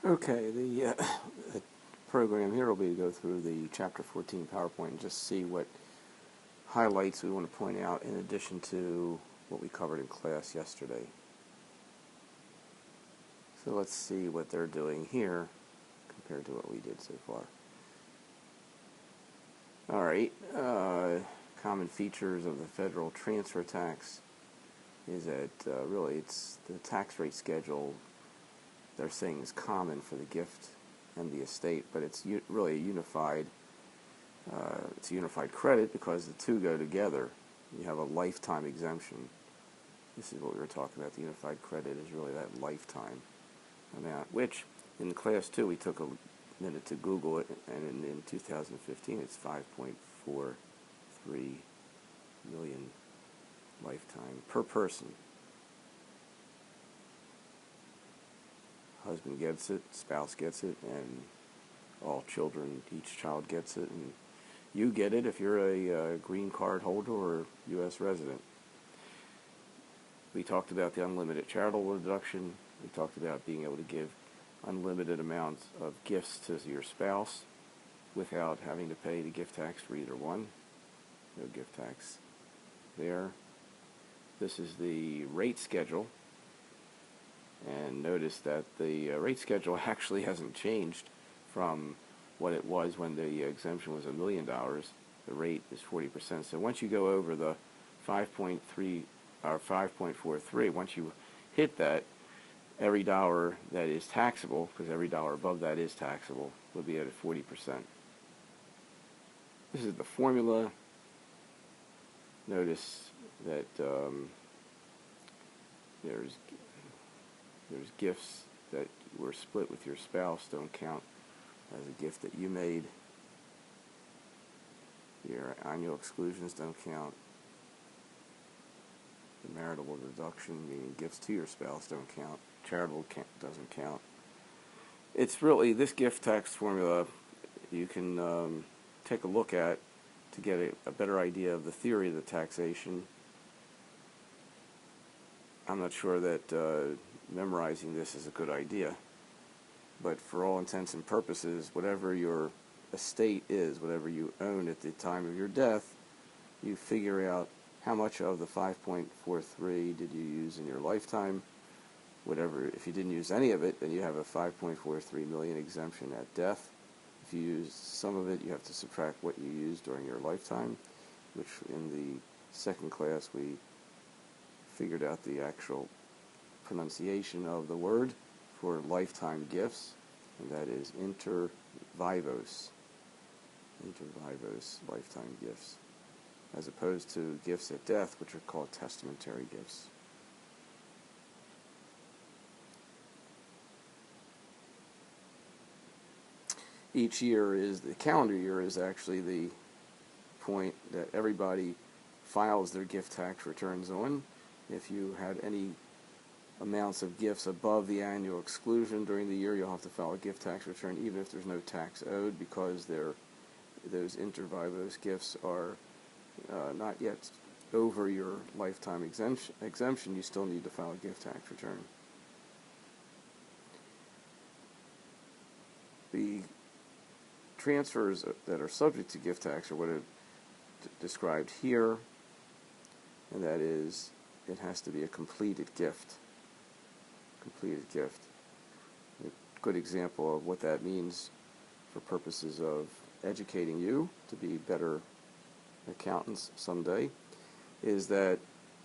Okay, the program here will be to go through the Chapter 14 PowerPoint and just see what highlights we want to point out in addition to what we covered in class yesterday. So let's see what they're doing here compared to what we did so far. Alright, common features of the federal transfer tax is that really it's the tax rate schedule they're saying is common for the gift and the estate, but it's really a unified credit because the two go together. You have a lifetime exemption. This is what we were talking about. The unified credit is really that lifetime amount, which in class 2 we took a minute to Google it, and in 2015 it's 5.43 million lifetime per person. Husband gets it, spouse gets it, and all children, each child gets it, and you get it if you're a green card holder or U.S. resident. We talked about the unlimited charitable deduction. We talked about being able to give unlimited amounts of gifts to your spouse without having to pay the gift tax for either one. No gift tax there. This is the rate schedule. And notice that the rate schedule actually hasn't changed from what it was when the exemption was $1 million. The rate is 40%. So once you go over the 5.3 or 5.43, once you hit that, every dollar that is taxable, because every dollar above that is taxable, will be at 40%. This is the formula. Notice that there's gifts that were split with your spouse don't count as a gift that you made. Your annual exclusions don't count. The marital deduction, meaning gifts to your spouse, don't count. Charitable doesn't count. It's really this gift tax formula you can take a look at to get a better idea of the theory of the taxation. I'm not sure that memorizing this is a good idea, but for all intents and purposes, whatever your estate is, whatever you own at the time of your death, you figure out how much of the 5.43 did you use in your lifetime. Whatever, if you didn't use any of it, then you have a 5.43 million exemption at death. If you used some of it, you have to subtract what you used during your lifetime, which in the second class we figured out the actual pronunciation of the word for lifetime gifts, and that is inter vivos, lifetime gifts, as opposed to gifts at death, which are called testamentary gifts. Each year the calendar year is actually the point that everybody files their gift tax returns on. If you had any amounts of gifts above the annual exclusion during the year, you'll have to file a gift tax return even if there's no tax owed, because those inter vivos gifts are not yet over your lifetime exemption. You still need to file a gift tax return. The transfers that are subject to gift tax are what are described here, and that is it has to be a completed gift. A good example of what that means for purposes of educating you to be better accountants someday is that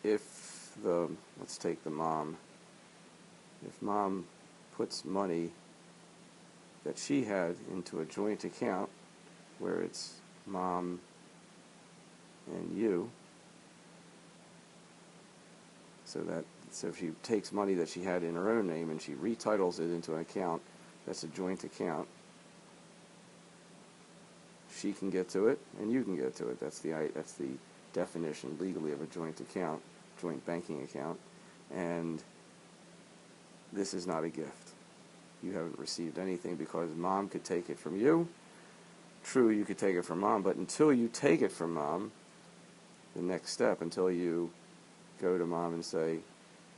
let's take the mom. If mom puts money that she had into a joint account where it's mom and you, so if she takes money that she had in her own name and she retitles it into an account that's a joint account, she can get to it and you can get to it. That's the definition legally of a joint account, joint banking account, and this is not a gift. You haven't received anything because mom could take it from you. True, you could take it from mom, but until you take it from mom, the next step, until you go to mom and say,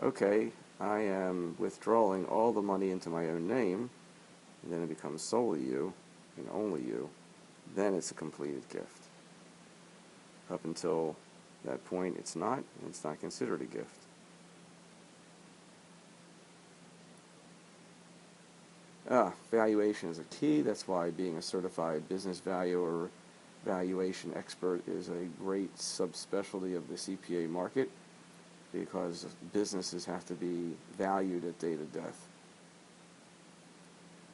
okay, I am withdrawing all the money into my own name, and then it becomes solely you and only you, then it's a completed gift. Up until that point, it's not considered a gift. Valuation is a key. That's why being a certified business value or valuation expert is a great subspecialty of the CPA market, because businesses have to be valued at date of death.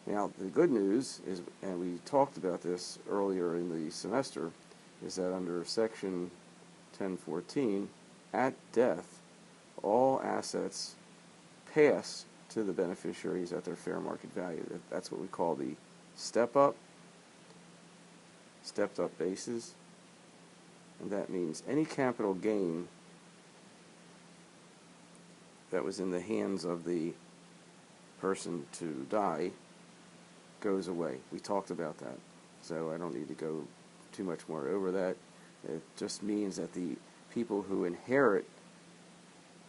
Now, the good news is, and we talked about this earlier in the semester, is that under Section 1014, at death, all assets pass to the beneficiaries at their fair market value. That's what we call the stepped-up basis. And that means any capital gain that was in the hands of the person to die goes away. We talked about that, so I don't need to go too much more over that. It just means that the people who inherit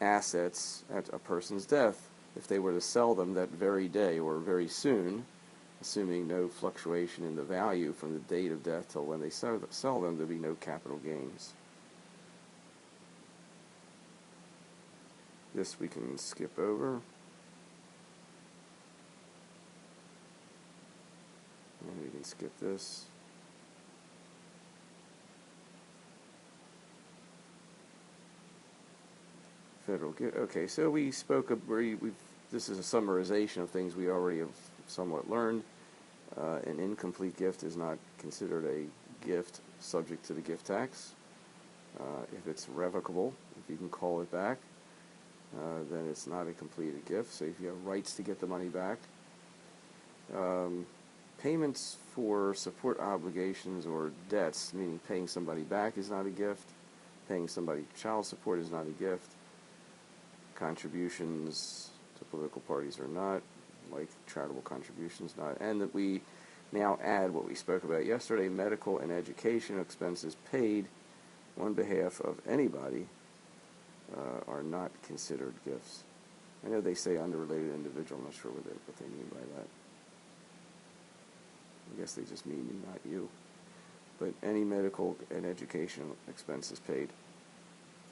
assets at a person's death, if they were to sell them that very day or very soon, assuming no fluctuation in the value from the date of death till when they sell them, there'll be no capital gains. This we can skip over. And we can skip this. Okay, so we spoke of, this is a summarization of things we already have somewhat learned. An incomplete gift is not considered a gift subject to the gift tax. If it's revocable, if you can call it back, then it's not a completed gift. So if you have rights to get the money back, payments for support obligations or debts, meaning paying somebody back, is not a gift. Paying somebody child support is not a gift. Contributions to political parties are not, like charitable contributions not. And that we now add what we spoke about yesterday: medical and education expenses paid on behalf of anybody are not considered gifts. I know they say unrelated individual. I'm not sure what they mean by that. I guess they just mean not you. But any medical and educational expenses paid.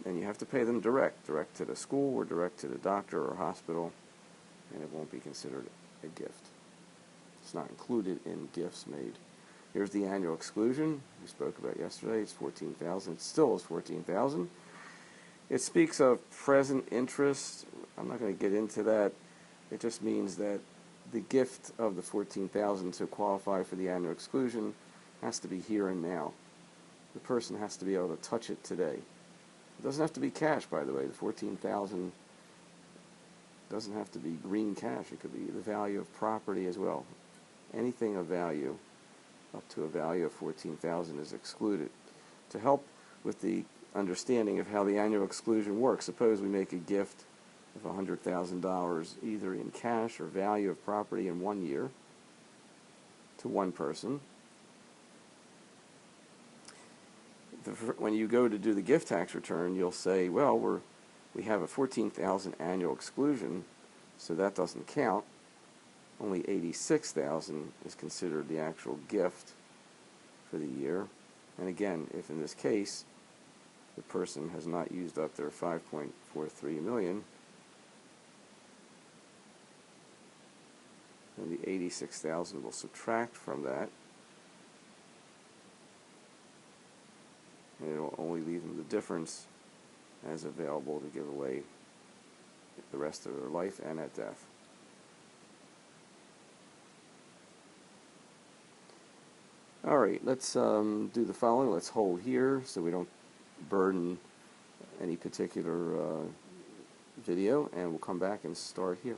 And you have to pay them direct to the school or direct to the doctor or hospital, and it won't be considered a gift. It's not included in gifts made. Here's the annual exclusion we spoke about yesterday. It's $14,000. It still is $14,000. It speaks of present interest. I'm not going to get into that. It just means that the gift of the $14,000 to qualify for the annual exclusion has to be here and now. The person has to be able to touch it today. It doesn't have to be cash, by the way. The $14,000 doesn't have to be green cash. It could be the value of property as well. Anything of value up to a value of $14,000 is excluded. To help with the understanding of how the annual exclusion works, suppose we make a gift of $100,000 either in cash or value of property in 1 year to one person. When you go to do the gift tax return, you'll say, well, we have a $14,000 annual exclusion, so that doesn't count. Only $86,000 is considered the actual gift for the year. And again, if in this case the person has not used up their $5.43 million, then the $86,000 will subtract from that, and it will only leave them the difference as available to give away the rest of their life and at death. Alright, let's do the following. Let's hold here so we don't burden any particular video, and we'll come back and start here.